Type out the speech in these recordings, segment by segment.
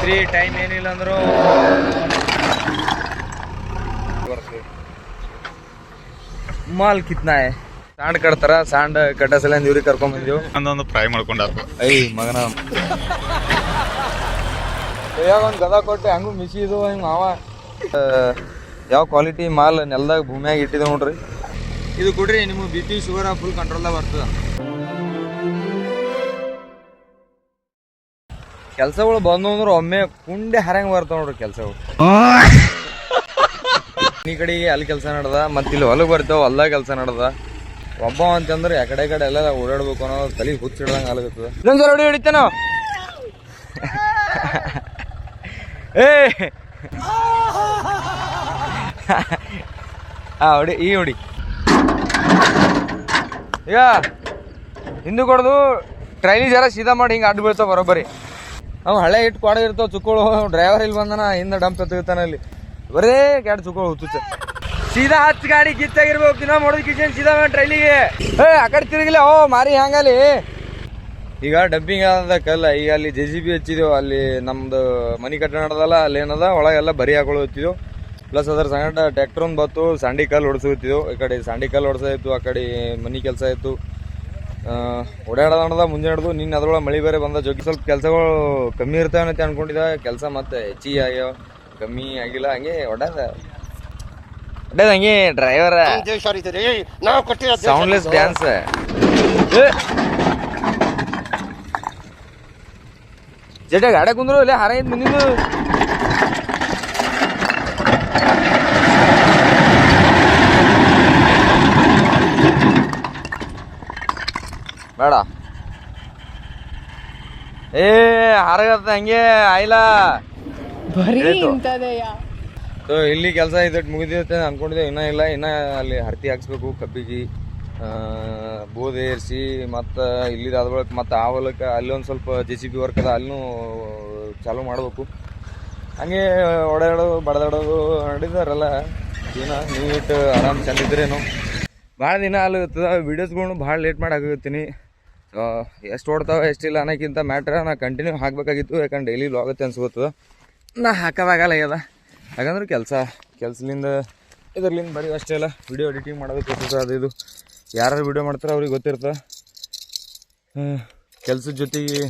ರಾತ್ರಿ ಟೈಮ್ ಏನಿಲ್ಲ ಅಂದ್ರು ಮಾಲ್ ಕಿತ್ನಾ ಸಾಂಡ್ ಕಟ್ತಾರ ಸಾಂಡ್ ಕಟ್ಟ ಸಲ ಇವ್ರಿಗೆ ಕರ್ಕೊಂಡ್ ಬಂದಿವ್ ಅಂದೊಂದು ಫ್ರೈ ಮಾಡ್ಕೊಂಡ ಐ ಮಗನ ಒಂದ್ ಗದ ಕೊಟ್ಟು ಹಂಗು ಮಿಸಿದು ಹಿಂಗ ಮಾವ ಯಾವ ಕ್ವಾಲಿಟಿ ಮಾಲ್ ನೆಲದಾಗ ಭೂಮಿಯಾಗ ಇಟ್ಟಿದ ನೋಡ್ರಿ ಇದು ಕೊಡ್ರಿ ನಿಮ್ಗೆ ಬಿ ಪಿ ಶುಗರ್ ಫುಲ್ ಕಂಟ್ರೋಲ್ದಾಗ ಬರ್ತದ. ಕೆಲ್ಸಗಳು ಬಂದು ಅಂದ್ರೆ ಒಮ್ಮೆ ಕುಂಡೆ ಹರಂಗ್ ಬರ್ತಾವ ನೋಡ್ರಿ ಕೆಲ್ಸಗಳು. ಈ ಕಡೆ ಅಲ್ಲಿ ಕೆಲಸ ನಡ್ದ ಮತ್ತೆ ಇಲ್ಲಿ ಹೊಲಗ್ ಬರ್ತಾವ ಹೊಲ್ದಾಗ ಕೆಲಸ ನಡ್ದ. ಒಬ್ಬ ಅಂತಂದ್ರೆ ಯಾಕಡೆ ಕಡೆ ಎಲ್ಲ ಓಡಾಡ್ಬೇಕು ಅನ್ನೋ ತಲೆ ಹುಚ್ಚಿಡ್ದಂಗ ಆಗತ್ತದ. ಇನ್ನೊಂದ್ಸಲ ಹೊಡಿ ಹೊಡಿತಾನ ಏ ಹೊಡಿ ಈ ಹೊಡಿ ಈಗ ಹಿಂದೂ ಕೊಡೋದು ಟ್ರೈಲಿ ಜರ ಸೀದಾ ಮಾಡಿ ಹಿಂಗೆ ಅಡ್ಡು ಬೀಳ್ತಾವ ಬರೋಬ್ಬರಿ. ನಾವು ಹಳೆ ಇಟ್ಟು ಕೊಡ ಇರ್ತಾವ ಚುಕ್ಕಳು ಡ್ರೈವರ್ ಇಲ್ಲಿ ಬಂದನ ಹಿಂದೆ ಡಂಪ್ ತೆಗಿತಾನ ಅಲ್ಲಿ ಬರೇ ಕ್ಯಾಡ್ ಚುಕ್ಕಳು ಹುಚ್ಚುಚ್ಚ ಸೀದಾ ಹತ್ತು ಗಾಡಿ ಕಿತ್ತಾಗಿರ್ಬೇಕು ದಿನ ಮಾಡೋದು ಕಿಚನ್ ಸೀದಾ ಟ್ರೈಲಿಗೆ ಆ ಕಡೆ ತಿರುಗಿಲ್ಲ ಓ ಮಾರಿ ಹಂಗಲ್ಲಿ. ಈಗ ಡಂಪಿಂಗ್ ಆದ ಕಲ್ಲ ಈಗ ಅಲ್ಲಿ JCB ಹಚ್ಚಿದೆವು ಅಲ್ಲಿ ನಮ್ದು ಮನಿ ಕಟ್ಟಡ ನಡೆದಲ್ಲ ಅಲ್ಲಿ ಏನದ ಒಳಗೆಲ್ಲ ಬರಿ ಹಾಕೊಳ್ಳೋ ಹಚ್ಚಿದೆವು ಪ್ಲಸ್ ಅದ್ರ ಸಂಗಡ ಟ್ರ್ಯಾಕ್ಟರ್ ಒಂದು ಬತ್ತು ಸಂಡಿ ಕಲ್ಲು ಹೊಡ್ಸೋತಿದ್ದೆವು. ಈ ಕಡೆ ಸಂಡಿ ಕಲ್ಲು ಹೊಡ್ಸೋದಿತ್ತು ಆ ಕಡೆ ಮನಿ ಕೆಲಸ ಇತ್ತು ಓಡಾಡೋದ ಮುಂಜಾನೆ ಹಿಡ್ದು ನಿನ್ನ ಅದ್ರೊಳಗೆ ಮಳೆ ಬೇರೆ ಬಂದ ಜೊತೆ ಸ್ವಲ್ಪ ಕೆಲಸಗಳು ಕಮ್ಮಿ ಇರ್ತಾವೆ ಅಂತ ಅನ್ಕೊಂಡಿದ್ದ ಕೆಲಸ ಮತ್ತೆ ಹೆಚ್ಚಿಗೆ ಆಗ್ಯಾವ ಕಮ್ಮಿ ಆಗಿಲ್ಲ ಹಂಗೆ ಹೊಡ್ಯಾದ ಹಂಗೆ ಡ್ರೈವರ್ ಸೌಂಡ್ಲೆಸ್ ಡ್ಯಾನ್ಸ್ ಜಟ ಗಾಡಿ ಕುಂದ್ರು ಇಲ್ಲ ಹಾರ ಐತ್ ಮುಂದಿನ ಬೇಡ ಏ ಹಾರಗತ್ತ ಹಂಗೆ ಆಯ್ಲ ಇಲ್ಲಿ ಕೆಲಸ ಇದಟ್ ಮುಗಿದಿರುತ್ತೆ ಅನ್ಕೊಂಡಿದ್ದೆ ಇನ್ನೂ ಇಲ್ಲ ಇನ್ನ ಅಲ್ಲಿ ಹರ್ತಿ ಹಾಕ್ಸ್ಬೇಕು ಕಬ್ಬಿಗೆ ಬೋದ್ ಏರಿಸಿ ಮತ್ತು ಇಲ್ಲಿ ಅದ ಬಳಕ ಮತ್ತು ಆ ಹೊಲಕ್ಕೆ ಅಲ್ಲಿ ಒಂದು ಸ್ವಲ್ಪ JCB ವರ್ಕ್ ಅದ ಅಲ್ಲೂ ಚಾಲೂ ಮಾಡಬೇಕು. ಹಂಗೆ ಓಡಾಡೋದು ಬಡದಾಡೋದು ನಡೆದಾರಲ್ಲ ಜೀವನ ನೀಟ್ ಆರಾಮ್ ಚಂದಿದ್ರೇನು ಭಾಳ ದಿನ ಅಲ್ಲಿ ವೀಡಿಯೋಸ್ಗಳ್ನು ಭಾಳ ಲೇಟ್ ಮಾಡಿ ಹಾಕಿರ್ತೀನಿ. ಎಷ್ಟು ಓಡ್ತಾವೆ ಎಷ್ಟಿಲ್ಲ ಅನ್ನೋಕ್ಕಿಂತ ಮ್ಯಾಟ್ರ ನಾ ಕಂಟಿನ್ಯೂ ಹಾಕಬೇಕಾಗಿತ್ತು ಯಾಕಂದ್ರೆ ಡೈಲಿ ವ್ಲಾಗತ್ತೆ ಅನ್ಸ್ಕೊತದ ನಾ ಹಾಕೋದಾಗಲ್ಲ ಆಗ್ಯದ. ಯಾಕಂದ್ರೆ ಕೆಲಸದಿಂದ ಇದರ್ಲಿಂದ ಬರೀ ಅಷ್ಟೇ ಅಲ್ಲ ವಿಡಿಯೋ ಎಡಿಟಿಂಗ್ ಮಾಡೋದಕ್ಕೆ ಅದು ಇದು ಯಾರು ವಿಡಿಯೋ ಮಾಡ್ತಾರೆ ಅವ್ರಿಗೆ ಗೊತ್ತಿರ್ತದೆ. ಕೆಲ್ಸದ ಜೊತೆಗೆ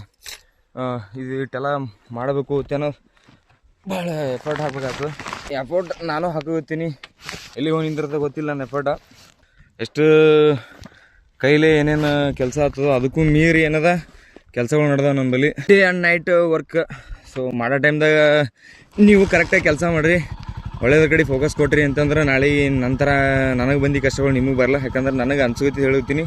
ಇದು ಇಟ್ಟೆಲ್ಲ ಮಾಡಬೇಕು ಅನ್ನೋ ಭಾಳ ಎಫರ್ಟ್ ಹಾಕ್ಬೇಕಾಗ್ತದೆ. ಎಫರ್ಟ್ ನಾನು ಹಾಕೋತೀನಿ ಎಲ್ಲಿ ಹೋಗಿ ನಿಂತಿರ್ತದೆ ಗೊತ್ತಿಲ್ಲ ನನ್ನ ಎಫರ್ಟ ಎಷ್ಟು ಕೈಲೇ ಏನೇನು ಕೆಲಸ ಆಗ್ತದೋ ಅದಕ್ಕೂ ಮೀರಿ ಏನದ ಕೆಲಸಗಳು ನಡೆದಾವ ನಮ್ಮಲ್ಲಿ day and night work. So ಮಾಡೋ ಟೈಮ್ದಾಗ ನೀವು ಕರೆಕ್ಟಾಗಿ ಕೆಲಸ ಮಾಡಿರಿ ಒಳ್ಳೆಯದ್ರ ಕಡೆ ಫೋಕಸ್ ಕೊಟ್ರಿ ಅಂತಂದ್ರೆ ನಾಳೆ ನಂತರ ನನಗೆ ಬಂದು ಕಷ್ಟಗಳು ನಿಮಗೆ ಬರಲ್ಲ. ಯಾಕಂದ್ರೆ ನನಗೆ ಅನ್ಸೋತಿ ಹೇಳ್ತೀನಿ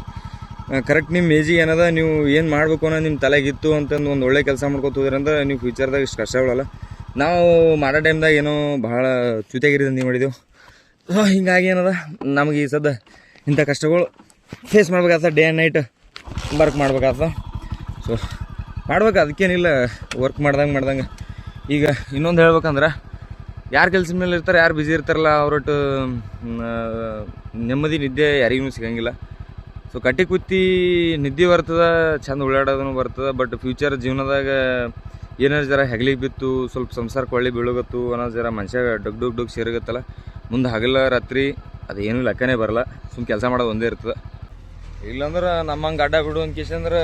ಕರೆಕ್ಟ್ ನಿಮ್ಮ ಏಜಿಗೆ ಏನದ ನೀವು ಏನು ಮಾಡಬೇಕು ಅನ್ನೋ ನಿಮ್ಮ ತಲೆಗಿತ್ತು ಅಂತಂದು ಒಂದು ಒಳ್ಳೆ ಕೆಲಸ ಮಾಡ್ಕೊತ ಹೋದ್ರಿ ಅಂದ್ರೆ ನೀವು ಫ್ಯೂಚರ್ದಾಗ ಇಷ್ಟು ಕಷ್ಟಗಳಲ್ಲ. ನಾವು ಮಾಡೋ ಟೈಮ್ದಾಗ ಏನೋ ಭಾಳ ಚ್ಯುತಿಯಾಗಿರಿ ನೀವು ಮಾಡಿದೆವು. ಸೊ ಹಿಂಗಾಗಿ ಏನದ ನಮಗೆ ಈ ಸದ್ದ ಇಂಥ ಕಷ್ಟಗಳು ಫೇಸ್ ಮಾಡ್ಬೇಕಾಗ್ತದೆ ಡೇ ಆ್ಯಂಡ್ ನೈಟ್ ವರ್ಕ್ ಮಾಡ್ಬೇಕಾಗ್ತದೆ. ಸೊ ಮಾಡ್ಬೇಕು ಅದಕ್ಕೇನಿಲ್ಲ ವರ್ಕ್ ಮಾಡ್ದಂಗೆ. ಈಗ ಇನ್ನೊಂದು ಹೇಳ್ಬೇಕಂದ್ರೆ ಯಾರು ಕೆಲ್ಸದ ಮೇಲೆ ಇರ್ತಾರೆ ಯಾರು ಬ್ಯುಸಿ ಇರ್ತಾರಲ್ಲ ಅವ್ರೊಟ್ಟು ನೆಮ್ಮದಿ ನಿದ್ದೆ ಯಾರಿಗೂ ಸಿಗಂಗಿಲ್ಲ. ಸೊ ಕಟ್ಟಿ ಕುತ್ತಿ ನಿದ್ದೆ ಬರ್ತದೆ ಚಂದ ಉಳ್ಳಾಡೋದೂ ಬರ್ತದೆ. ಬಟ್ ಫ್ಯೂಚರ್ ಜೀವನದಾಗ ಏನಾರು ಜರ ಹೆಗ್ಲಿಗೆ ಬಿತ್ತು ಸ್ವಲ್ಪ ಸಂಸಾರಕ್ಕೆ ಒಳ್ಳೆ ಬೀಳೋಗತ್ತು ಅನ್ನೋ ಜರ ಮನುಷ್ಯ ಡಗ್ ಸೇರಿಗತ್ತಲ್ಲ ಮುಂದೆ ಹಗಲ ರಾತ್ರಿ ಅದೇನು ಲೆಕ್ಕನೇ ಬರಲ್ಲ. ಸುಮ್ಮನೆ ಕೆಲಸ ಮಾಡೋದು ಒಂದೇ ಇರ್ತದೆ. ಇಲ್ಲಾಂದ್ರೆ ನಮ್ಮಂಗೆ ಅಡ್ಡ ಬಿಡು ಅಂದ್ಕಿಸಂದ್ರೆ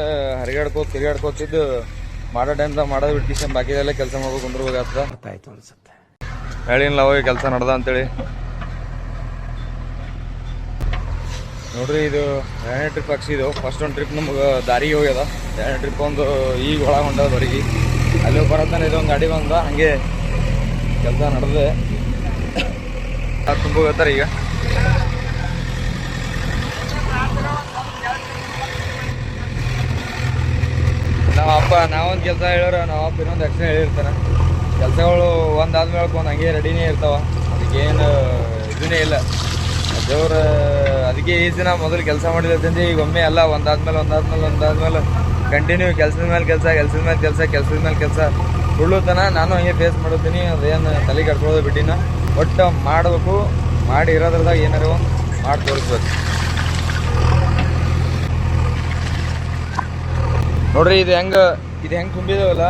ತಿರುಗಾಡ್ಕೋತಿದ್ದು ಮಾಡೋ ಟೈಮ್ದಾಗ ಮಾಡೋದು ಬಿಟ್ಕಿಸನ್ ಬಾಕಿದೆಲ್ಲ ಕೆಲಸ ಮಾಡ್ಬೇಕು ಕುಂದ್ರಬೇಕಾಗ್ತದೆ. ಆಯ್ತು ಅನ್ಸುತ್ತೆ ಹೇಳಿಲ್ಲ ಹೋಗಿ ಕೆಲಸ ನಡ್ದ ಅಂತೇಳಿ ನೋಡ್ರಿ. ಇದು 2ನೇ ಟ್ರಿಪ್ ಹಾಕ್ಸಿದ್ದು ಫಸ್ಟ್ ಒಂದು ಟ್ರಿಪ್ ನಮ್ಗೆ ದಾರಿಗೆ ಹೋಗ್ಯದ 2ನೇ ಟ್ರಿಪ್ ಒಂದು ಈಗ ಒಳಗೆ ಹೊಂಟದ ಬರೀ ಅಲ್ಲಿ ಬರತ್ತಾನೆ ಇದೊಂದು ಗಾಡಿ ಬಂದ ಹಂಗೆ ಕೆಲಸ ನಡೆದೆ ತುಂಬ ಹೋಗ್ತಾರೆ. ಈಗ ನಾವೊಂದು ಕೆಲಸ ಹೇಳೋರು ನಾವಪ್ಪ ಇನ್ನೊಂದು ಎಕ್ಸ್ಟ್ರಾ ಹೇಳಿರ್ತಾನೆ. ಕೆಲಸಗಳು ಒಂದಾದ್ಮೇಲೆ ಒಂದು ಹಂಗೆ ರೆಡಿನೇ ಇರ್ತಾವ ಅದಕ್ಕೇನು ಇದನ್ನೇ ಇಲ್ಲ. ದೇವ್ರ ಅದಕ್ಕೆ ಈ ದಿನ ಮೊದಲು ಕೆಲಸ ಮಾಡಿದಂತೆ ಈಗ ಒಮ್ಮೆ ಎಲ್ಲ ಒಂದಾದ್ಮೇಲೆ ಕಂಟಿನ್ಯೂ ಕೆಲಸದ ಮೇಲೆ ಕೆಲಸ ಸುಳ್ಳುತನ ನಾನು ಹಂಗೆ ಫೇಸ್ ಮಾಡುತ್ತೀನಿ. ಅದೇನು ತಲೆ ಕಟ್ಕೊಳ್ಳೋದು ಬಿಟ್ಟಿನ ಒಟ್ಟು ಮಾಡಬೇಕು ಮಾಡಿ ಇರೋದ್ರದಾಗ ಏನಾರು ಮಾಡಿ ತೋರಿಸ್ಬೇಕು. ನೋಡ್ರಿ ಇದು ಹೆಂಗೆ ತುಂಬಿದಾವಲ್ಲ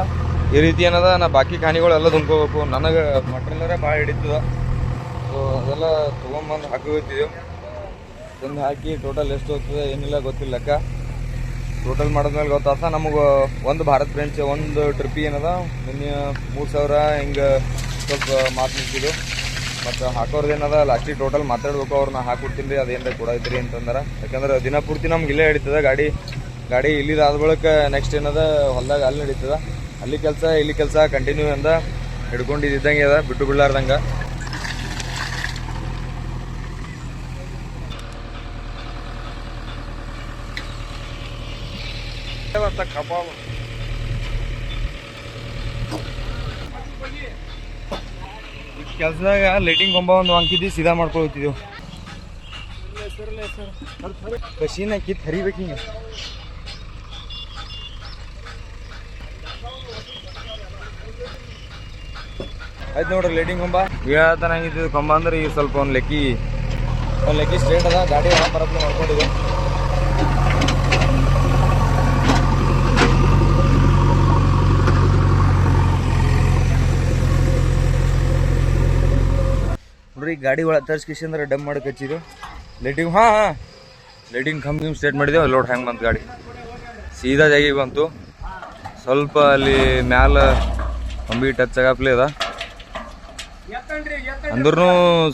ಈ ರೀತಿ ಏನದ ನಾ ಬಾಕಿ ಖಾನಿಗಳೆಲ್ಲ ತುಂಬ್ಕೋಬೇಕು. ನನಗೆ ಮಟ್ರಿಲ್ಲರೇ ಭಾಳ ಹಿಡಿತದ. ಸೊ ಅದೆಲ್ಲ ತೊಗೊಂಬಂದು ಹಾಕೋತಿದ್ದೆವು. ತಂದು ಹಾಕಿ ಟೋಟಲ್ ಎಷ್ಟು ಹೋಗ್ತದೆ ಏನಿಲ್ಲ ಗೊತ್ತಿಲ್ಲ ಲೆಕ್ಕ. ಟೋಟಲ್ ಮಾಡಿದ್ಮೇಲೆ ಗೊತ್ತಾಗ್ತ ನಮಗೆ ಒಂದು ಭಾರತ್ ಫ್ರೆಂಚ್ ಒಂದು ಟ್ರಿಪ್ಪಿ ಏನದ ನಿನ್ನೆ 3000 ಹಿಂಗೆ ಸ್ವಲ್ಪ ಮಾತು ನಿಂತಿದ್ದು. ಮತ್ತು ಹಾಕೋರ್ದು ಏನದ ಲಾಸ್ಟಿಗೆ ಟೋಟಲ್ ಮಾತಾಡ್ಬೇಕು. ಅವ್ರನ್ನ ಹಾಕೊಡ್ತೀನಿ ರೀ ಅದೇನು ಕೊಡೈತ್ರಿ ಅಂತಂದ್ರೆ. ಯಾಕಂದ್ರೆ ದಿನ ಪೂರ್ತಿ ನಮ್ಗೆ ಇಲ್ಲೇ ಹಿಡಿತದ ಗಾಡಿ ಇಲ್ಲಿದಾದ ಬಳಿಕ ನೆಕ್ಸ್ಟ್ ಏನದ ಹೊಲ್ದಾಗ ಅಲ್ಲಿ ನಡೀತದ. ಅಲ್ಲಿ ಕೆಲಸ ಇಲ್ಲಿ ಕೆಲಸ ಕಂಟಿನ್ಯೂ ಅಂದ ಹಿಡ್ಕೊಂಡಿದ್ದಂಗೆ ಅದ, ಬಿಟ್ಟು ಬಿಡ್ಲಾರ್ದಂಗೆ. ಈ ಕೆಲಸದಾಗ ಲೈಟಿಂಗ್ ಕೊಂಬ ಒಂದು ಅಂಕಿದ್ದಿ ಸೀದಾ ಮಾಡ್ಕೊಳ್ತಿದ್ದೆವು. ಕಶೀನ ಕಿತ್ತು ಹರಿಬೇಕು ಹಿಂಗೆ. ಆಯ್ತು ನೋಡ್ರಿ ಲೈಟಿಂಗ್ ಕೊಂಬ ಹೇಳ್ತಾನಾಗಿದ್ದು ಕೊಂಬ ಅಂದ್ರೆ ಈಗ ಸ್ವಲ್ಪ ಒಂದು ಲೆಕ್ಕಿ ಸ್ಟ್ರೇಟ್ ಅದ. ಗಾಡಿ ಬರಪ್ಲೆ ಮಾಡ್ಕೊಂಡಿದೆ. ನೋಡ್ರಿ ಗಾಡಿ ಒಳಗೆ ತರ್ಸ್ಕಿಸಿಂದ್ರೆ ಡಮ್ ಮಾಡಕ್ಕೆ ಹಚ್ಚಿದ್ದು ಲೈಟಿಂಗ್. ಲೈಟಿಂಗ್ ಕಂಬಿ ಸ್ಟಾರ್ಟ್ ಮಾಡಿದೆವು. ಲೋಡ್ ಹೆಂಗೆ ಬಂತು ಗಾಡಿ ಸೀದಾ ಜಾಗಿಗೆ ಬಂತು. ಸ್ವಲ್ಪ ಅಲ್ಲಿ ಮ್ಯಾಲ ಕಂಬಿ ಟಚ್ ಆಗಪ್ಲೇ ಅದ. ಅಂದ್ರೂ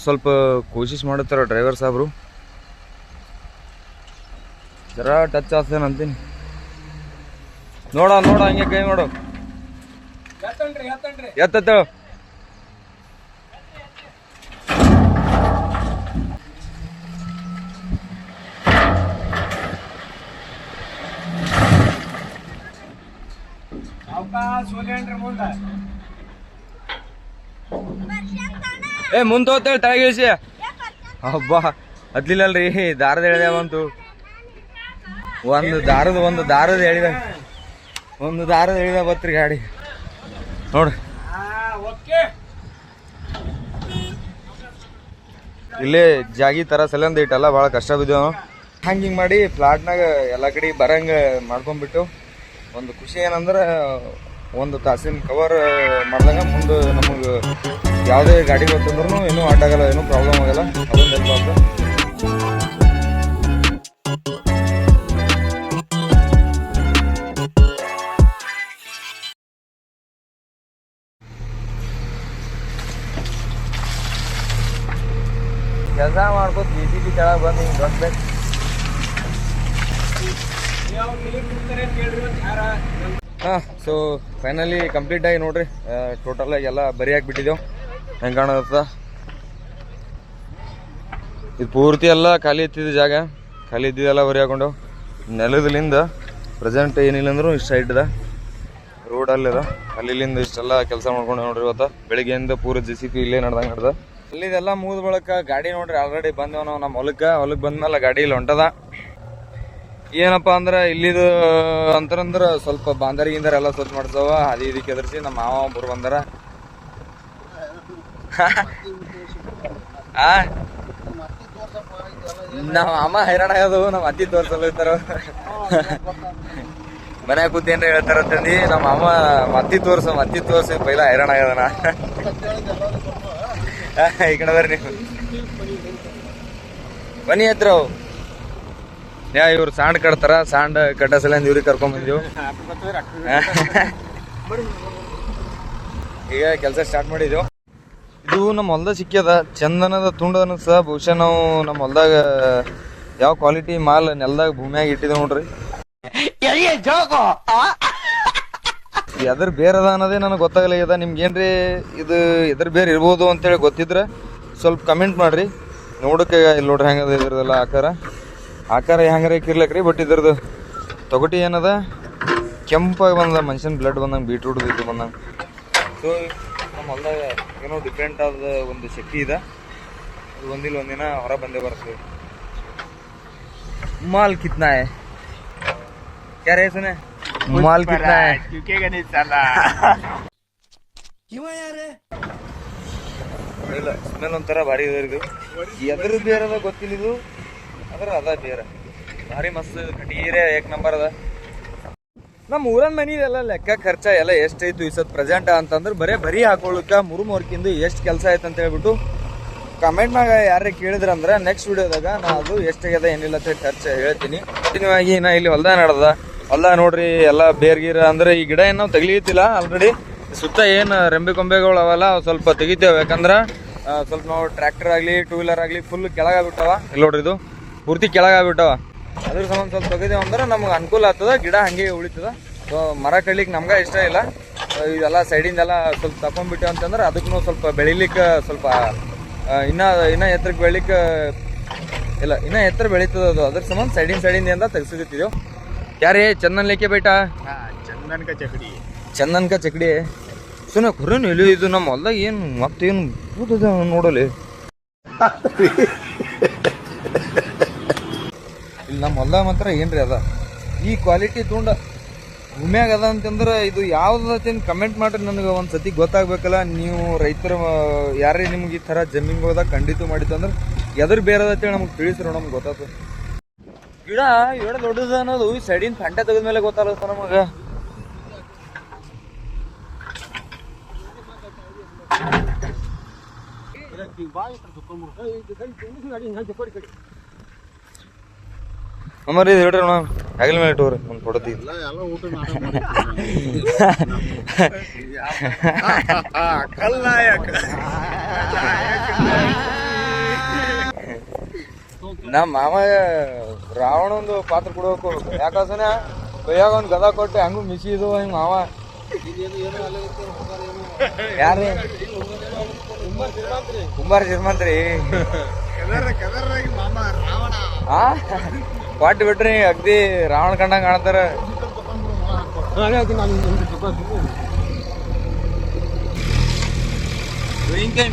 ಸ್ವಲ್ಪ ಕೋಶಿಶ್ ಮಾಡುತ್ತಾರ ಡ್ರೈವರ್ ಸಾಬ್ರು. ಜರ ಟಚ್ ಆಗ್ತೇನೆ ಅಂತೀನಿ. ನೋಡ ಹಂಗೆ ಕೈ ಮಾಡು. ಎತ್ತ ಮುಂದೆ ಹೋಗ್ತೇವೆ ತಳಗಿಳಿಸಿ. ಹಬ್ಬ ಹತ್ಲಿಲ್ಲಲ್ರಿ, ದಾರದ ಎಳ್ದೇವಂತು. ಒಂದು ದಾರದ ಎಳಿದ ಬತ್ರಿ ಗಾಡಿ ನೋಡ್ರಿ. ಇಲ್ಲೇ ಜಾಗಿ ತರ ಸಲಂದ ಇಟ್ಟಲ್ಲ ಭಾಳ ಕಷ್ಟ ಬಿದ್ದೆವು. ಹಿಂಗೆ ಮಾಡಿ ಫ್ಲಾಟ್ನಾಗ ಎಲ್ಲ ಕಡೆ ಬರಂಗೆ ಮಾಡ್ಕೊಂಡ್ಬಿಟ್ಟು ಒಂದು ಖುಷಿ ಏನಂದ್ರೆ ಒಂದು ತಾಸಿನ ಕವರ್ ಮಾಡಿದಾಗ ಮುಂದೆ ನಮಗೆ ಯಾವುದೇ ಗಾಡಿ ಗೊತ್ತಂದ್ರೂ ಏನೂ ಅಡ್ಡಾಗಲ್ಲ, ಏನೂ ಪ್ರಾಬ್ಲಮ್ ಆಗಲ್ಲ. ಅದೊಂದು ಹೆಲ್ಪ್ ಆಗ್ತದೆ. ಕೆಲಸ ಮಾಡ್ಬೋದು JCB ಕೆಳಗೆ ಬಂದು ಹಿಂಗೆ ಗೊತ್ತಬೇಕು. ಸೊ ಫೈನಲಿ ಕಂಪ್ಲೀಟ್ ಆಗಿ ನೋಡ್ರಿ. ಟೋಟಲ್ ಆಗಿ ಎಲ್ಲ ಬರಿ ಹಾಕ್ಬಿಟ್ಟಿದ್ದೆವು. ಹೆಂಗೆ ಕಾಣತ್ತ ಇದು ಪೂರ್ತಿ ಎಲ್ಲ ಖಾಲಿ ಇತ್ತಿದ್ದು ಜಾಗ. ಖಾಲಿ ಇದ್ದಿದ್ದೆಲ್ಲ ಬರಿ ಹಾಕೊಂಡು ನೆಲದಲ್ಲಿಂದ ಪ್ರೆಸೆಂಟ್ ಏನಿಲ್ಲ ಅಂದ್ರೂ ಇಷ್ಟು ಸೈಡ್ದ ರೋಡ್ ಅಲ್ಲಿದ. ಅಲ್ಲಿಂದ ಇಷ್ಟೆಲ್ಲ ಕೆಲಸ ಮಾಡ್ಕೊಂಡು ನೋಡ್ರಿ. ಇವತ್ತು ಬೆಳಿಗ್ಗೆಯಿಂದ ಪೂರ JCB ಇಲ್ಲೇ ನಡ್ದ. ಅಲ್ಲಿದೆಲ್ಲ ಮುಗಿದ ಬಳಿಕ ಗಾಡಿ ನೋಡ್ರಿ ಆಲ್ರೆಡಿ ಬಂದೇವು ನಾವು ನಮ್ಮ ಹೊಲಕ್ಕೆ ಬಂದ್ಮೇಲೆ ಗಾಡಿ ಇಲ್ಲಿ ಹೊಂಟದ. ಏನಪ್ಪ ಅಂದ್ರೆ ಇಲ್ಲಿದು ಅಂತಂದ್ರೆ ಸ್ವಲ್ಪ ಬಾಂದರ್ ಎಲ್ಲ ಸ್ವಚ್ಛ ಮಾಡ್ಸವ. ಅದು ಇದಕ್ಕೆ ಎದುರಿಸಿ ನಮ್ಮ ಮಾವ ಒಬ್ಬರು ಬಂದಾರ. ನಮ್ಮ ಅಮ್ಮ ಹೈರಾಣ ಆಗೋದು, ನಮ್ಮ ಅತ್ತಿ ತೋರ್ಸಲ್ಲ ಇರ್ತಾರ. ಮನ್ಯಾಗ ಕೂತೇನ್ರಿ ಹೇಳ್ತಾರಂತಂದು ನಮ್ಮ ಅಮ್ಮ ಅತ್ತಿ ತೋರ್ಸಿ ಪೈಲ ಹೈರಾಣ ಆಗ್ಯದನ. ಈ ಕಡೆ ಬರ್ರಿ ನೀವು ಬನ್ನಿ ಹತ್ರ. ಇವ್ರು ಸಾಂಡ್ ಕಟ್ತಾರ. ಸಾಂಡ್ ಕಟ್ಟ ಸಲಿಂದ ಇವ್ರಿಗೆ ಕರ್ಕೊಂಡ್ಬಂದಿವು. ಈಗ ಕೆಲಸ ಸ್ಟಾರ್ಟ್ ಮಾಡಿದೆವು. ಇದು ನಮ್ಮ ಹೊಲ್ದಾಗ ಸಿಕ್ಕ್ಯದ ಚಂದನದ ತುಂಡು ಅನಿಸ್ತ. ಬಹುಶಃ ನಾವು ನಮ್ಮ ಹೊಲ್ದಾಗ ಯಾವ ಕ್ವಾಲಿಟಿ ಮಾಲ್ ನೆಲದಾಗ ಭೂಮಿಯಾಗ ಇಟ್ಟಿದ್ದೇವೆ ನೋಡ್ರಿ. ಎದ್ರ ಬೇರೆ ಅದ ಅನ್ನೋದೇ ನನಗೆ ಗೊತ್ತಾಗಲ್ಲ. ನಿಮ್ಗೇನ್ರಿ ಇದು ಎದ್ರ ಬೇರೆ ಇರ್ಬೋದು ಅಂತೇಳಿ ಗೊತ್ತಿದ್ರೆ ಸ್ವಲ್ಪ ಕಮೆಂಟ್ ಮಾಡ್ರಿ. ನೋಡಕ್ಕೆ ಇಲ್ಲಿ ನೋಡ್ರಿ ಹೆಂಗದ ಇದ್ರದೆಲ್ಲ ಆಕಾರ ಹೆಂಗಾರ ಇರ್ಲಕ್ರಿ. ಬಟ್ ಇದ್ರದ್ದು ತೊಗಟಿ ಏನದ ಕೆಂಪಾಗಿ ಬಂದ, ಮನುಷ್ಯನ ಬ್ಲಡ್ ಬಂದಂಗೆ, ಬೀಟ್ರೂಟ್ ಇದು ಬಂದಂಗೆ. ಸೊ ನಮ್ಮ ಹೊಲ್ದಾಗ ಏನೋ ಡಿಫ್ರೆಂಟ್ ಆದ ಒಂದು ಶಕ್ತಿ ಇದೆ. ಅದು ಒಂದಿಲ್ಲ ಒಂದಿನ ಹೊರ ಬಂದೇ ಬರ್ತದೆ. ಮಾಲ್ ಕಿತ್ನಾ ಹೈ ಕ್ಯಾ ರೇ ಸುನೆ? ಮಾಲ್ ಕಿತ್ನಾ ಹೈ ಇಲ್ಲ ಸ್ಮೆಲ್ ಒಂಥರ ಭಾರಿ ಇದು. ಎದ್ರ ಬೇರೆ ಅದ ಗೊತ್ತಿಲ್ಲ. ಇದು ಅದ್ರ ಅದ ಬೇರೆ ಭಾರಿ ಮಸ್ತ್ ಕಟೀರೆ 1 ನಂಬರ್ ಅದ. ನಮ್ಮ ಊರನ್ ಮನಿ ಎಲ್ಲ ಲೆಕ್ಕ ಖರ್ಚ ಎಲ್ಲ ಎಷ್ಟೈತು ಈ ಸತ್ ಪ್ರೆಸೆಂಟ್ ಅಂತಂದ್ರೆ ಬರೀ ಹಾಕೊಳ್ಳುತ್ತ ಮುರುಮೂರ್ಕಿಂದು ಎಷ್ಟು ಕೆಲಸ ಆಯ್ತು ಅಂತ ಹೇಳ್ಬಿಟ್ಟು ಕಮೆಂಟ್ನಾಗ ಯಾರೇ ಕೇಳಿದ್ರಂದ್ರೆ ನೆಕ್ಸ್ಟ್ ವಿಡಿಯೋದಾಗ ನಾ ಅದು ಎಷ್ಟಾಗ್ಯದ ಏನಿಲ್ಲ ಅಂತ ಖರ್ಚು ಹೇಳ್ತೀನಿ. ಕಂಟಿನ್ಯೂವಾಗಿ ನಾ ಇಲ್ಲಿ ಹೊಲ್ದ ನೋಡ್ರಿ ಎಲ್ಲ ಬೇರ್ಗೀರ ಅಂದ್ರೆ ಈ ಗಿಡ ಏನು ತೆಗಿಲಿತ್ತಿಲ್ಲ ಆಲ್ರೆಡಿ. ಸುತ್ತ ಏನು ರೆಂಬೆ ಕೊಂಬೆಗಳು ಅವೆಲ್ಲ ಸ್ವಲ್ಪ ತೆಗಿತೇವೆ, ಯಾಕಂದ್ರೆ ಸ್ವಲ್ಪ ನಾವು ಟ್ರ್ಯಾಕ್ಟರ್ ಆಗಲಿ ಟೂ ವೀಲರ್ ಆಗಲಿ ಫುಲ್ ಕೆಳಗಾಗ್ಬಿಟ್ಟವ. ಇಲ್ಲಿ ನೋಡ್ರಿ ಇದು ಪೂರ್ತಿ ಕೆಳಗಾಗ್ಬಿಟ್ಟವ. ಅದ್ರ ಸಂಬಂಧ ಸ್ವಲ್ಪ ತೆಗಿದೇವು ಅಂದ್ರೆ ನಮ್ಗೆ ಅನುಕೂಲ ಆಗ್ತದ, ಗಿಡ ಹಂಗೆ ಉಳಿತದ. ಸೊ ಮರ ಕಡ್ಲಿಕ್ಕೆ ನಮ್ಗೆ ಇಷ್ಟ ಇಲ್ಲ. ಇದೆಲ್ಲ ಸೈಡಿಂದೆಲ್ಲ ಸ್ವಲ್ಪ ತಕೊಂಡ್ಬಿಟ್ಟೆ ಅಂತಂದ್ರೆ ಅದಕ್ಕೂ ಸ್ವಲ್ಪ ಬೆಳಿಲಿಕ್ಕೆ ಸ್ವಲ್ಪ ಇನ್ನ ಎತ್ತರಕ್ಕೆ ಬೆಳಿಲಿಕ್ಕೆ ಇಲ್ಲ, ಇನ್ನ ಎತ್ತರ ಬೆಳೀತದ ಅದು. ಅದ್ರ ಸಂಬಂಧ ಸೈಡಿಂದ ತೆಗ್ಸಿರ್ತಿದ್ದೆವು. ಯಾರೇ ಚಂದನ್ ಲೇಕೆ ಬೇಟ ಚಂದನ್ ಕ ಚಕಡಿ ಸುನ ಖುರೇನು ಇಲ್ಲಿ ಇದು ನಮ್ಮ ಹೊಲ್ದಾಗ ಏನು ಮತ್ತೇನು ಕೂತದ ನೋಡಲಿ. ಇಲ್ಲಿ ನಮ್ಮ ಹೊಲ್ದಾಗ ಮಾತ್ರ ಏನ್ರಿ ಅದ ಈ ಕ್ವಾಲಿಟಿ ತೊಗೊಂಡ ಭೂಮಿಯಾಗ ಅದ ಅಂತಂದ್ರೆ ಇದು ಯಾವ್ದತ್ತೇನು ಕಮೆಂಟ್ ಮಾಡ್ರಿ, ನನಗೆ ಒಂದು ಸತಿ ಗೊತ್ತಾಗ್ಬೇಕಲ್ಲ. ನೀವು ರೈತರ ಯಾರೇ ನಿಮ್ಗೆ ಈ ಥರ ಜಮೀನುಗಳದಾಗ ಖಂಡಿತ ಮಾಡಿತ್ತು ಅಂದ್ರೆ ಎದ್ರ ಬೇರೆದತ್ತೇಳಿ ನಮ್ಗೆ ತಿಳಿಸ್ರು, ನಮ್ಗೆ ಗೊತ್ತಾಗ್ತದೆ. ಗಿಡ ಎಡ ದೊಡ್ಡದ ಅನ್ನೋದು ಈ ಸೈಡಿನ ಫಂಟೆ ತೆಗೆದ್ಮೇಲೆ ಗೊತ್ತಾಗತ್ತ ನಮಗೆ. ಅಮ್ಮರಿ ಇದು ಹೇಳ್ರಿ ಅಣ್ಣ, ಆಗಲಿ ಮೇಲೆ ಇಟ್ಟವ್ರಿ ಒಂದು ಕೊಡತಿ. ನಮ್ಮ ಮಾಮ ರಾವಣ ಒಂದು ಪಾತ್ರ ಕೊಡ್ಬೇಕು, ಯಾಕಂದ್ರೆ ಕೈಯಾಗ ಒಂದು ಗದ ಕೊಟ್ಟು ಹಂಗೂ ಮಿಸಿದು ಹಿಂಗೆ ಮಾವ. ಯಾರು ಕುಂಬಾರ ಶ್ರೀಮಂತ್ರಿ ಕೊಟ್ಟು ಬಿಟ್ರಿ ಅಗ್ದಿ ರಾವಣ ಕಂಡಂಗ ಕಾಣ್ತಾರ.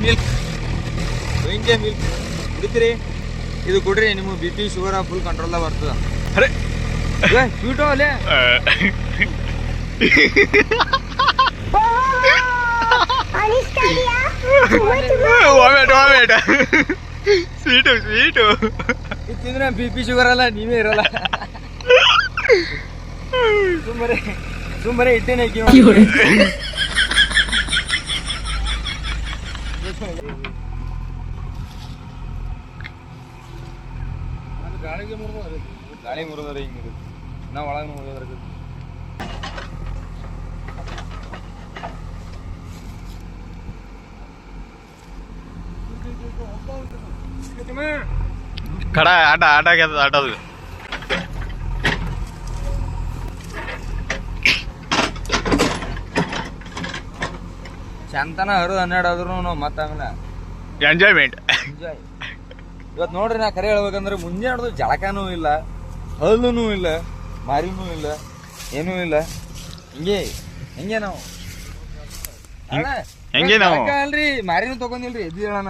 ಮಿಲ್ಕ್ ಕುಡಿತೀರಿ? ಇದು ಕುಡ್ರಿ, ನಿಮ್ಗೆ ಬಿ ಪಿ ಶುಗರ್ ಫುಲ್ ಕಂಟ್ರೋಲ್ದಾಗ ಬರ್ತದ. ಸ್ವೀಟು ಅಲ್ಲೇ ಸ್ವೀಟು ತಿಂದ್ರೆ ಬಿ ಪಿ ಶುಗರ್ ಅಲ್ಲ, ನೀವೇ ಇರಲ್ಲ. ಸುಮ್ಮನೆ ಇಟ್ಟೇನೆ ಗಾಳಿ ಮುರಿದ್ರೆ ಹಿಂಗೆ ನಾವು ಒಳಗೆ ಮುರಿದ್ರೆ ಕಡ ಆಟ ಆಗ್ಯದ ಆಟದು. ಚಂತನ 10-12 ಆದ್ರೂ ನಾವು ಮತ್ತೆ ಎಂಜಾಯ್ಮೆಂಟ್. ಇವತ್ತು ನೋಡ್ರಿ, ನಾ ಕರೆ ಹೇಳ್ಬೇಕಂದ್ರೆ ಮುಂಜಾನೆ ನೋಡಿದ್ರು ಜಳಕನೂ ಇಲ್ಲ, ಹಲ್ಲೂ ಇಲ್ಲ, ಮಾರಿನೂ ಇಲ್ಲ, ಏನೂ ಇಲ್ಲ. ಹೆಂಗೆ ನಾವು ಅಲ್ರಿ ಮಾರಿನೂ ತಗೊಂಡಿಲ್ರಿ ಎದ್ದು ಹೇಳಣ.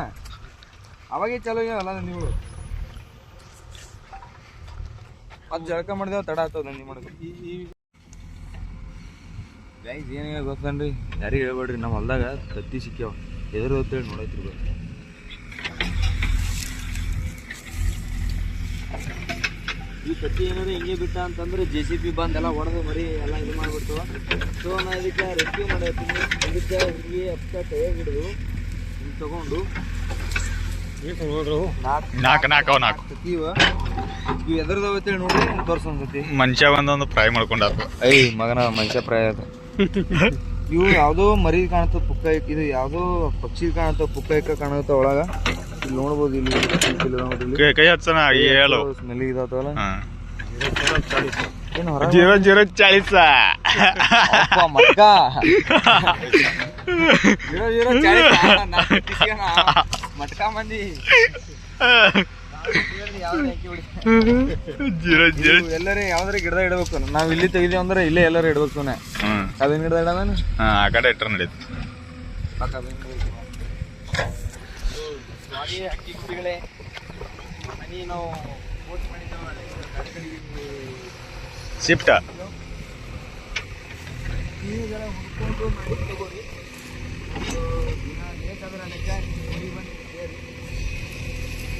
ಅವಾಗೇ ಚಲೋ ಅಲ್ಲ ನೀವು ಮತ್ತೆ ಜಳಕ ಮಾಡಿದೇವ ತಡ ಆಗ್ತದ ನಂದಿ ಮಾಡೋದು. ಗೈಸ್ ಏನೇ ಗೊತ್ತನ್ರಿ, ಯಾರಿಗೆ ಹೇಳ್ಬೇಡ್ರಿ, ನಮ್ಮ ಹೊಲ್ದಾಗ ತತ್ತಿ ಸಿಕ್ಕ್ಯಾವ, ಎದುರು ಹೊತ್ತೇಳಿ ನೋಡೈತಿರ್ಬೇಕು. ಈ ತತ್ತಿ ಏನಾದ್ರು ಹಿಂಗೆ ಬಿಟ್ಟ ಅಂತಂದ್ರೆ JCB ಬಂದೆಲ್ಲ ಹೊಡೆದು ಮರಿ ಎಲ್ಲ ಇದು ಮಾಡಿಬಿಡ್ತವ. ಸೊ ನಾ ಇದಕ್ಕೆ ರೆಸ್ಕ್ಯೂ ಮಾಡತ್ತೀನಿ. ಇದಕ್ಕೆ ಹಿಂಗೆ ಅಪ್ಪ ಕೈ ಹಿಡಿದು ಹಿಂಗೆ ತಗೊಂಡು ನಾಲ್ಕು ಇವ ಎದ್ರದವ ಅಂತೇಳಿ ನೋಡ್ರಿ ತೋರ್ಸೊಂದ್ಸತಿ. ಮನುಷ್ಯ ಒಂದೊಂದು ಫ್ರೈ ಮಾಡ್ಕೊಂಡ ಮಗನ ಮನುಷ್ಯ ಫ್ರೈ ಅದ. ಇವು ಯಾವುದೋ ಮರಿ ಕಾಣುತ್ತ ಪುಕ್ಕ, ಇದು ಯಾವುದೋ ಪಕ್ಷಿ ಕಾಣುತ್ತ ಪುಕ್ಕ ಇಕ್ಕ ಕಾಣುತ್ತ ಒಳಗ. ಇಲ್ಲಿ ನೋಡ್ಬೋದು, ಇಲ್ಲಿ ಕೈ ಹಚ್ಚನ ಹೇಳು ಸ್ಮೆಲ್ ಇದಾವಲ್ಲ. 0-0-40 ಮಗ್ಗ 0-0-40 ಮಟ್ಕ ಮಂದಿ ಎಲ್ಲರೇ ಯಾವ್ದಾರ ಗಿಡದಾಗ ಇಡಬೇಕು. ನಾವ್ ಇಲ್ಲಿ ತೆಗಿದೀವಿ ಅಂದ್ರೆ ಇಲ್ಲೇ ಎಲ್ಲರೂ ಇಡ್ಬೇಕು. ಅದನ್ನ ಗಿಡದ ಇಡೋಣ ಆ ಕಡೆ ಇಟ್ಟರೆ ನಡೀತು. ಅಕ್ಕಿ ಗುಡಿಗಳೇ ಮನಿ ನಾವು ಶಿಫ್ಟ್ ಹುಡ್ಕೊಂಡು ಮಾಡಿ ತಗೋರಿ.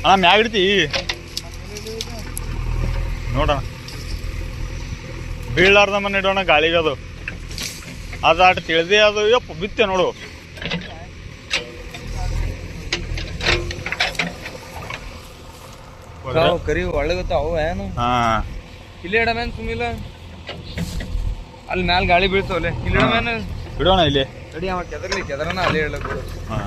ಅಣ್ಣ ಮ್ಯಾಗ ಇಡ್ತಿ ನೋಡೋಣ. ಬೀಳಾರ್ದ ಮನೆ ಇಡೋಣ ಗಾಳಿಗೆ ಅದು ಆಟ ತಿಳಿದೇ ಅದು ಯಪ್ಪ ಬಿತ್ತೆ ನೋಡು. ಕರಿ ಒಳ್ಳೆ ಗೊತ್ತ ಅವು ಏನು ಹಾ ಇಲ್ಲಿ ಇಡಮೇನ್ ಸುಮಿಲ್ಲ ಅಲ್ಲಿ ಮ್ಯಾಲ ಗಾಳಿ ಬೀಳ್ತಾವಲೆ ಇಲ್ಲಿ ಇಡಮೇನ್ ಇಡೋಣ ಇಲ್ಲಿ. ರೆಡಿ ಅವ ಕೆದರನ ಅಲ್ಲೇ ಹೇಳಕ್ ಬಿಡು. ಹಾ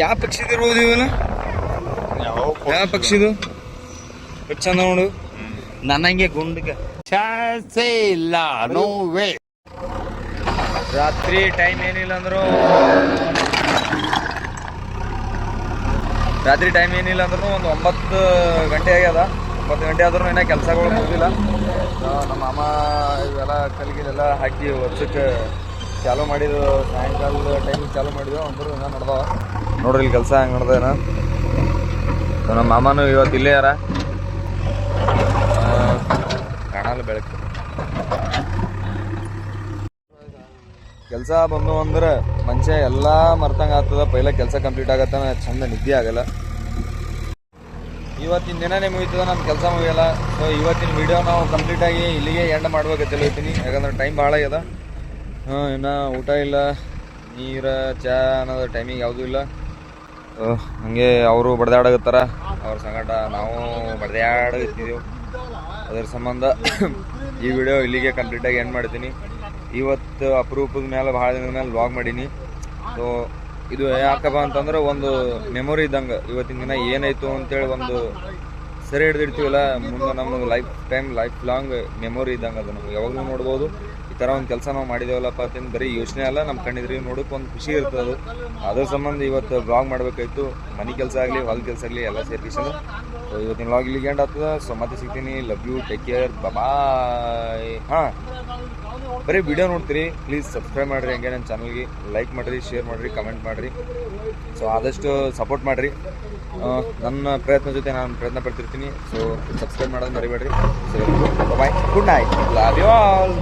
ಯಾವ ಪಕ್ಷಿದಿರ್ಬೋದು ಇವನ ಯಾವ ಪಕ್ಷಿದು ಎಷ್ಟು ಚಂದ ನೋಡು ನನ್ನಂಗೆ ಗುಂಡಕ್ಕೆ ಇಲ್ಲ ನೋ ವೇ. ರಾತ್ರಿ ಟೈಮ್ ಏನಿಲ್ಲ ಅಂದ್ರು ಒಂದು 9 ಗಂಟೆ ಆಗ್ಯದ. 9 ಗಂಟೆ ಆದ್ರೂ ಇನ್ನೂ ಕೆಲಸಗಳು ಮುಗಿದಿಲ್ಲ. ನಮ್ಮ ಮಾಮ ಇವೆಲ್ಲ ಕಲ್ಗಿಲೆಲ್ಲ ಹಾಕಿ ವರ್ಷಕ್ಕೆ ಚಾಲೂ ಮಾಡಿದ್ದು ಸಾಯಂಕಾಲದ ಟೈಮಿಗೆ ಚಾಲೂ ಮಾಡಿದ್ವು ಅಂದ್ರು ಇನ್ನೂ ನಡ್ದಾವ. ನೋಡ್ರಿ ಇಲ್ಲಿ ಕೆಲಸ ಹೆಂಗೆ ನಡ್ದೇನ. ನಮ್ಮ ಮಾಮನು ಇವತ್ತು ಇಲ್ಲೇ ಯಾರ ಕಾಣಲ್ಲ ಬೆಳಕು. ಕೆಲಸ ಬಂದು ಅಂದ್ರೆ ಮನುಷ್ಯ ಎಲ್ಲ ಮರ್ತಂಗೆ ಆಗ್ತದ. ಪೈಲ ಕೆಲಸ ಕಂಪ್ಲೀಟ್ ಆಗತ್ತಾನ ಚಂದ ನಿದ್ದೆ ಆಗಲ್ಲ. ಇವತ್ತಿನ ದಿನನೇ ಮುಗಿತದ, ನಮ್ಮ ಕೆಲಸ ಮುಗಿಯಲ್ಲ. ಸೊ ಇವತ್ತಿನ ವಿಡಿಯೋ ನಾವು ಕಂಪ್ಲೀಟಾಗಿ ಇಲ್ಲಿಗೆ ಎಂಡ್ ಮಾಡ್ಬೇಕಂತ ಹೇಳ್ತೀನಿ. ಯಾಕಂದ್ರೆ ಟೈಮ್ ಭಾಳ ಆಗ್ಯದ. ಇನ್ನು ಊಟ ಇಲ್ಲ, ನೀರು ಚಾ ಅನ್ನೋದು ಟೈಮಿಗೆ ಯಾವುದೂ ಇಲ್ಲ. ಹಾಗೆ ಅವರು ಬಡ್ದಾಡಗತ್ತಾರ, ಅವ್ರ ಸಂಗಟ ನಾವು ಬಡ್ದಾಡಗತ್ತಿದ್ದೆವು. ಅದರ ಸಂಬಂಧ ಈ ವಿಡಿಯೋ ಇಲ್ಲಿಗೆ ಕಂಪ್ಲೀಟಾಗಿ ಎಂಡ್ ಮಾಡ್ತೀನಿ. ಇವತ್ತು ಅಪರೂಪದ ಮೇಲೆ ಭಾಳ ದಿನದ ಮೇಲೆ ವ್ಲಾಗ್ ಮಾಡೀನಿ. ಸೊ ಇದು ಯಾಕಪ್ಪ ಅಂತಂದ್ರೆ ಒಂದು ಮೆಮೊರಿ ಇದ್ದಂಗೆ. ಇವತ್ತಿನ ದಿನ ಏನಾಯಿತು ಅಂತೇಳಿ ಒಂದು ಸರಿ ಹಿಡ್ದಿರ್ತೀವಲ್ಲ, ಮುಂದೆ ನಮಗೆ ಲೈಫ್ ಲಾಂಗ್ ಮೆಮೊರಿ ಇದ್ದಂಗೆ. ಅದು ನಮ್ಗೆ ಯಾವಾಗಲೂ ನೋಡ್ಬೋದು. ಈ ಥರ ಒಂದು ಕೆಲಸ ನಾವು ಮಾಡಿದೇವಲ್ಲಪ್ಪ ಅಂತಂದು ಬರೀ ಯೋಚನೆ ಅಲ್ಲ, ನಮ್ಮ ಕಣ್ಣಿದ್ರಿ ನೋಡೋಕೆ ಒಂದು ಖುಷಿ ಇರ್ತದೆ. ಅದು ಅದ್ರ ಸಂಬಂಧ ಇವತ್ತು ವ್ಲಾಗ್ ಮಾಡಬೇಕಾಯ್ತು. ಮನೆ ಕೆಲಸ ಆಗಲಿ ಹೊಲ ಕೆಲಸ ಆಗಲಿ ಎಲ್ಲ ಸೇರ್ಕಿಸೋದು. ಸೊ ಇವತ್ತಿನ ವ್ಲಾಗ್ ಇಲ್ಲಿಗೆ ಎಂಡ್ ಆಗ್ತದೆ. ಸೊ ಮತ್ತೆ ಸಿಗ್ತೀನಿ. ಲವ್ ಯು, ಟೇಕ್ ಕೇರ್, ಬಾಯ್. ಹಾಂ, ಬರೀ ವಿಡಿಯೋ ನೋಡ್ತೀರಿ, ಪ್ಲೀಸ್ ಸಬ್ಸ್ಕ್ರೈಬ್ ಮಾಡಿರಿ. ಹಂಗೆ ನನ್ನ ಚಾನಲ್ಗೆ ಲೈಕ್ ಮಾಡಿರಿ, ಶೇರ್ ಮಾಡಿರಿ, ಕಮೆಂಟ್ ಮಾಡಿರಿ. ಸೊ ಆದಷ್ಟು ಸಪೋರ್ಟ್ ಮಾಡಿರಿ. ನನ್ನ ಪ್ರಯತ್ನ ಜೊತೆ ನಾನು ಪ್ರಯತ್ನ ಪಡ್ತಿರ್ತೀನಿ. ಸೊ ಸಬ್ಸ್ಕ್ರೈಬ್ ಮಾಡೋದು ಮರಿಬೇಡ್ರಿ. So bye, good night, love you all.